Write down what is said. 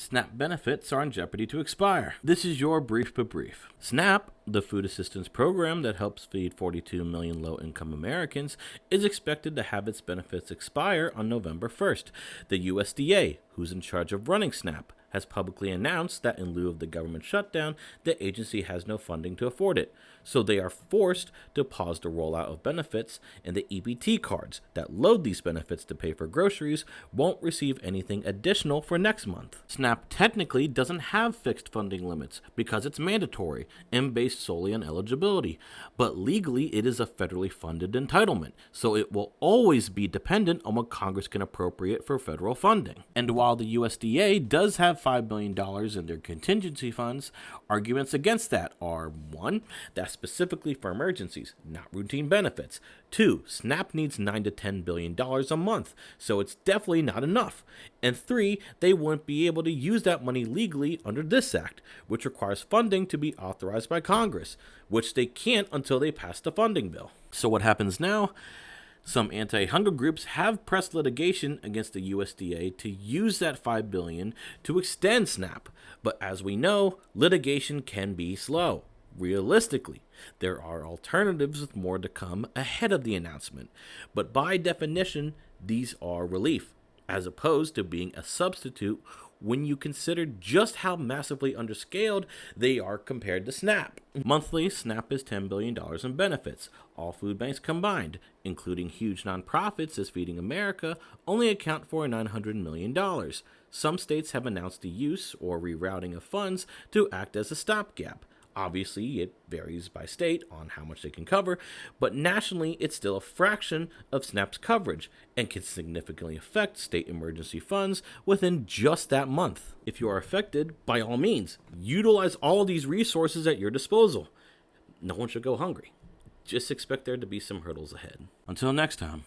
SNAP benefits are in jeopardy to expire. This is your brief but brief. SNAP, the food assistance program that helps feed 42 million low-income Americans, is expected to have its benefits expire on November 1st. The USDA, who's in charge of running SNAP, has publicly announced that in lieu of the government shutdown, the agency has no funding to afford it. So they are forced to pause the rollout of benefits, and the EBT cards that load these benefits to pay for groceries won't receive anything additional for next month. SNAP technically doesn't have fixed funding limits because it's mandatory and based solely on eligibility, but legally it is a federally funded entitlement, so it will always be dependent on what Congress can appropriate for federal funding. And while the USDA does have $5 billion in their contingency funds, arguments against that are 1. That's specifically for emergencies, not routine benefits. 2. SNAP needs $9 to $10 billion a month, so it's definitely not enough. And 3. They wouldn't be able to use that money legally under this act, which requires funding to be authorized by Congress, which they can't until they pass the funding bill. So what happens now? Some anti-hunger groups have pressed litigation against the USDA to use that $5 billion to extend SNAP, but as we know, litigation can be slow. Realistically, there are alternatives with more to come ahead of the announcement, but by definition, these are relief, as opposed to being a substitute when you consider just how massively underscaled they are compared to SNAP. Monthly, SNAP is $10 billion in benefits. All food banks combined, including huge nonprofits as Feeding America, only account for $900 million. Some states have announced the use or rerouting of funds to act as a stopgap. Obviously, it varies by state on how much they can cover, but nationally, it's still a fraction of SNAP's coverage and can significantly affect state emergency funds within just that month. If you are affected, by all means, utilize all of these resources at your disposal. No one should go hungry. Just expect there to be some hurdles ahead. Until next time.